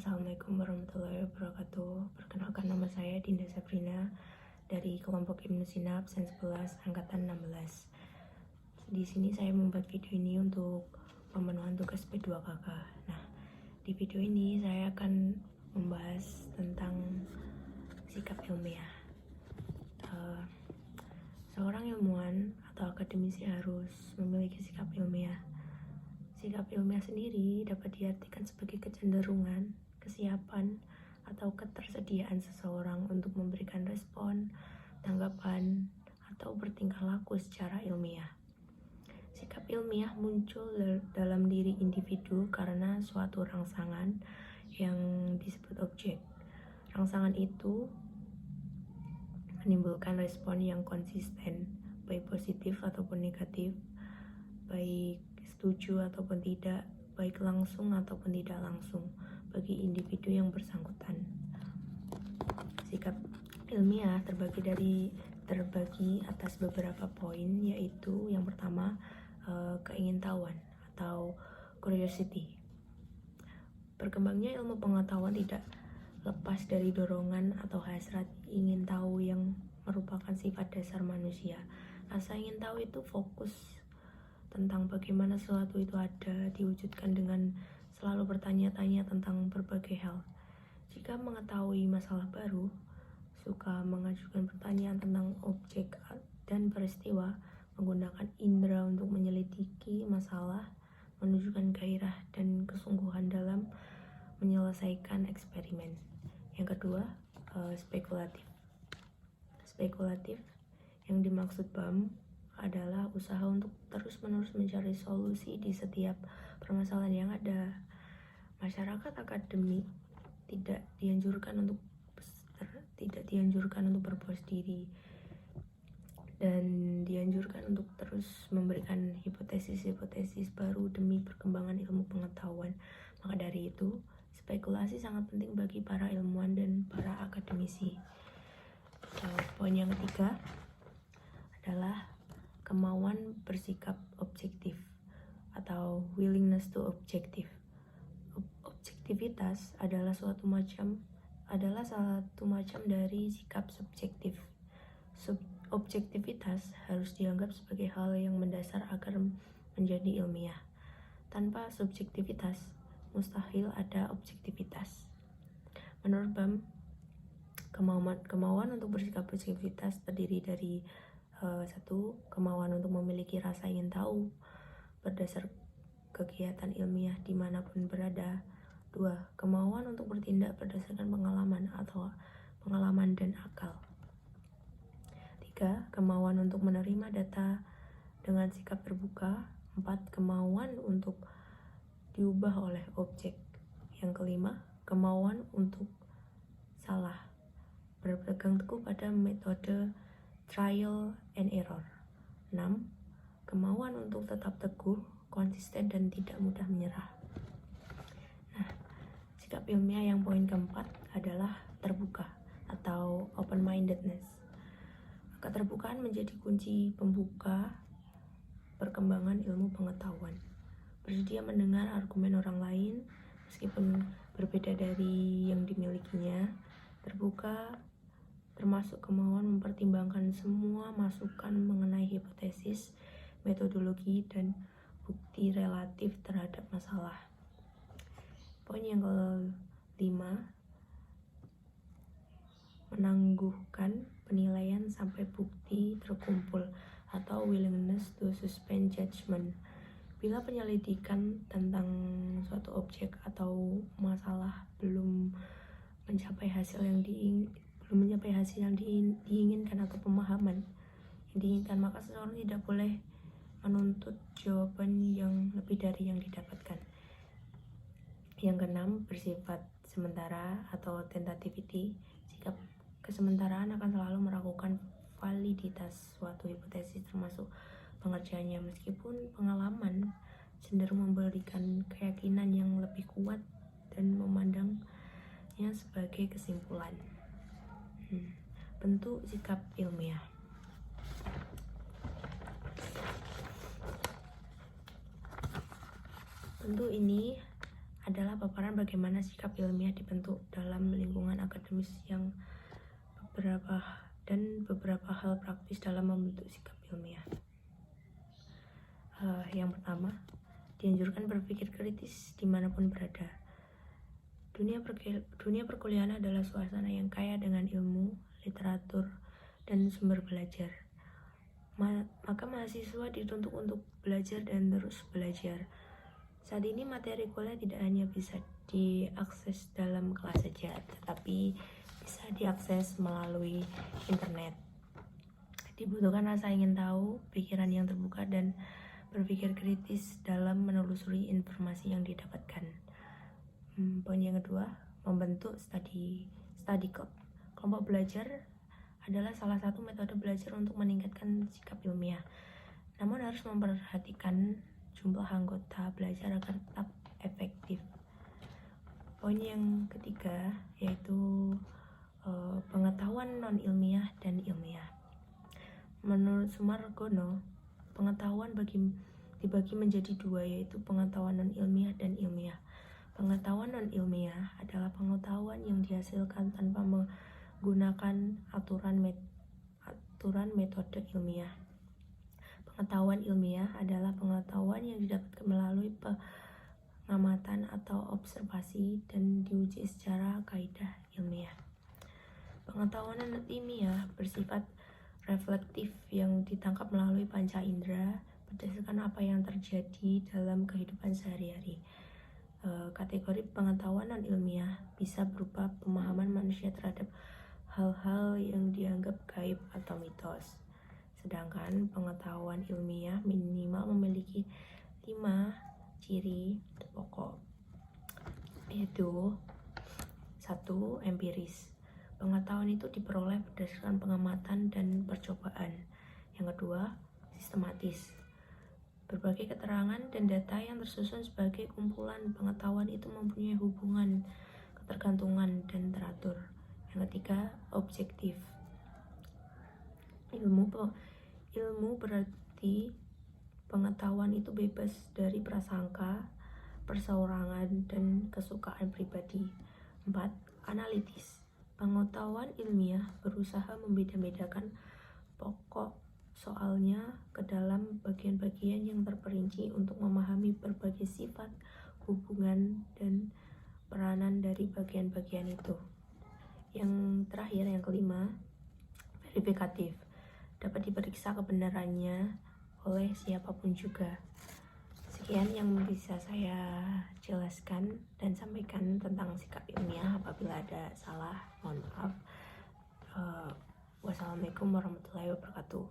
Assalamualaikum warahmatullahi wabarakatuh. Perkenalkan, nama saya Dinda Sabrina dari kelompok Ibnu Sina absen 11 angkatan 16. Di sini saya membuat video ini untuk pemenuhan tugas P2KK. Nah, di video ini saya akan membahas tentang sikap ilmiah. Seorang ilmuwan atau akademisi harus memiliki sikap ilmiah. Sikap ilmiah sendiri dapat diartikan sebagai kecenderungan, kesiapan, atau ketersediaan seseorang untuk memberikan respon, tanggapan, atau bertingkah laku secara ilmiah. Sikap ilmiah muncul dalam diri individu karena suatu rangsangan yang disebut objek. Rangsangan itu menimbulkan respon yang konsisten, baik positif ataupun negatif, baik setuju ataupun tidak, baik langsung ataupun tidak langsung bagi individu yang bersangkutan. Sikap ilmiah terbagi atas beberapa poin, yaitu yang pertama keingintahuan atau curiosity. Berkembangnya ilmu pengetahuan tidak lepas dari dorongan atau hasrat ingin tahu yang merupakan sifat dasar manusia. Rasa ingin tahu itu fokus tentang bagaimana sesuatu itu ada, diwujudkan dengan selalu bertanya-tanya tentang berbagai hal. Jika mengetahui masalah baru, suka mengajukan pertanyaan tentang objek dan peristiwa, menggunakan indera untuk menyelidiki masalah, menunjukkan gairah dan kesungguhan dalam menyelesaikan eksperimen. Yang kedua, spekulatif. Spekulatif yang dimaksud BAM adalah usaha untuk terus-menerus mencari solusi di setiap permasalahan yang ada. Masyarakat akademik tidak dianjurkan untuk berpuas diri dan dianjurkan untuk terus memberikan hipotesis-hipotesis baru demi perkembangan ilmu pengetahuan. Maka dari itu, spekulasi sangat penting bagi para ilmuwan dan para akademisi. Poin yang ketiga adalah kemauan bersikap objektif atau willingness to objective. Objektivitas adalah salah satu macam dari sikap subjektif. Objektivitas harus dianggap sebagai hal yang mendasar agar menjadi ilmiah. Tanpa subjektivitas, mustahil ada objektivitas. Menurut BAM, kemauan untuk bersikap objektivitas terdiri dari 1. Kemauan untuk memiliki rasa ingin tahu berdasar kegiatan ilmiah dimanapun berada. 2. Kemauan untuk bertindak berdasarkan pengalaman dan akal. 3. Kemauan untuk menerima data dengan sikap terbuka. 4. Kemauan untuk diubah oleh objek. Yang kelima, kemauan untuk salah, berpegang teguh pada metode trial and error. 6. Kemauan untuk tetap teguh, konsisten, dan tidak mudah menyerah. Nah, sikap ilmiah yang poin keempat adalah terbuka atau open-mindedness. Keterbukaan menjadi kunci pembuka perkembangan ilmu pengetahuan. Bersedia mendengar argumen orang lain meskipun berbeda dari yang dimilikinya. Terbuka termasuk kemauan mempertimbangkan semua masukan mengenai hipotesis, metodologi, dan bukti relatif terhadap masalah. Poin yang kelima, menangguhkan penilaian sampai bukti terkumpul atau willingness to suspend judgment. Bila penyelidikan tentang suatu objek atau masalah belum mencapai hasil yang diinginkan atau pemahaman yang diinginkan, maka seseorang tidak boleh menuntut jawaban yang lebih dari yang didapatkan. Yang keenam, bersifat sementara atau tentativity. Sikap kesementaraan akan selalu meragukan validitas suatu hipotesis termasuk pengerjaannya, meskipun pengalaman cenderung memberikan keyakinan yang lebih kuat dan memandangnya sebagai kesimpulan. Bentuk sikap ilmiah. Bentuk ini adalah paparan bagaimana sikap ilmiah dibentuk dalam lingkungan akademis yang beberapa hal praktis dalam membentuk sikap ilmiah. Yang pertama, dianjurkan berpikir kritis dimanapun berada. Dunia perkuliahan adalah suasana yang kaya dengan ilmu, literatur, dan sumber belajar. Maka mahasiswa dituntut untuk belajar dan terus belajar. Saat ini materi kuliah tidak hanya bisa diakses dalam kelas saja, tetapi bisa diakses melalui internet. Dibutuhkan rasa ingin tahu, pikiran yang terbuka, dan berpikir kritis dalam menelusuri informasi yang didapatkan. Poin yang kedua, membentuk study club. Kelompok belajar adalah salah satu metode belajar untuk meningkatkan sikap ilmiah. Namun harus memperhatikan jumlah anggota belajar agar tetap efektif. Poin yang ketiga yaitu pengetahuan non-ilmiah dan ilmiah. Menurut Sumargono, pengetahuan dibagi menjadi dua, yaitu pengetahuan non-ilmiah dan ilmiah. Pengetahuan non-ilmiah adalah pengetahuan yang dihasilkan tanpa menggunakan aturan metode ilmiah. Pengetahuan ilmiah adalah pengetahuan yang didapatkan melalui pengamatan atau observasi dan diuji secara kaidah ilmiah. Pengetahuan non-ilmiah bersifat reflektif yang ditangkap melalui panca indera berdasarkan apa yang terjadi dalam kehidupan sehari-hari. Kategori pengetahuan non-ilmiah bisa berupa pemahaman manusia terhadap hal-hal yang dianggap gaib atau mitos. Sedangkan pengetahuan ilmiah minimal memiliki 5 ciri pokok, yaitu 1. Empiris. Pengetahuan itu diperoleh berdasarkan pengamatan dan percobaan. Yang kedua, sistematis. Berbagai keterangan dan data yang tersusun sebagai kumpulan pengetahuan itu mempunyai hubungan, ketergantungan, dan teratur. Yang ketiga, objektif. Ilmu berarti pengetahuan itu bebas dari prasangka, perseorangan, dan kesukaan pribadi. 4. Analitis. Pengetahuan ilmiah berusaha membeda-bedakan pokok soalnya ke dalam bagian-bagian yang terperinci untuk memahami berbagai sifat, hubungan, dan peranan dari bagian-bagian itu. Yang terakhir, yang kelima, verifikatif. Dapat diperiksa kebenarannya oleh siapapun juga. Sekian yang bisa saya jelaskan dan sampaikan tentang sikap ilmiah. Apabila ada salah, mohon maaf. Wassalamualaikum warahmatullahi wabarakatuh.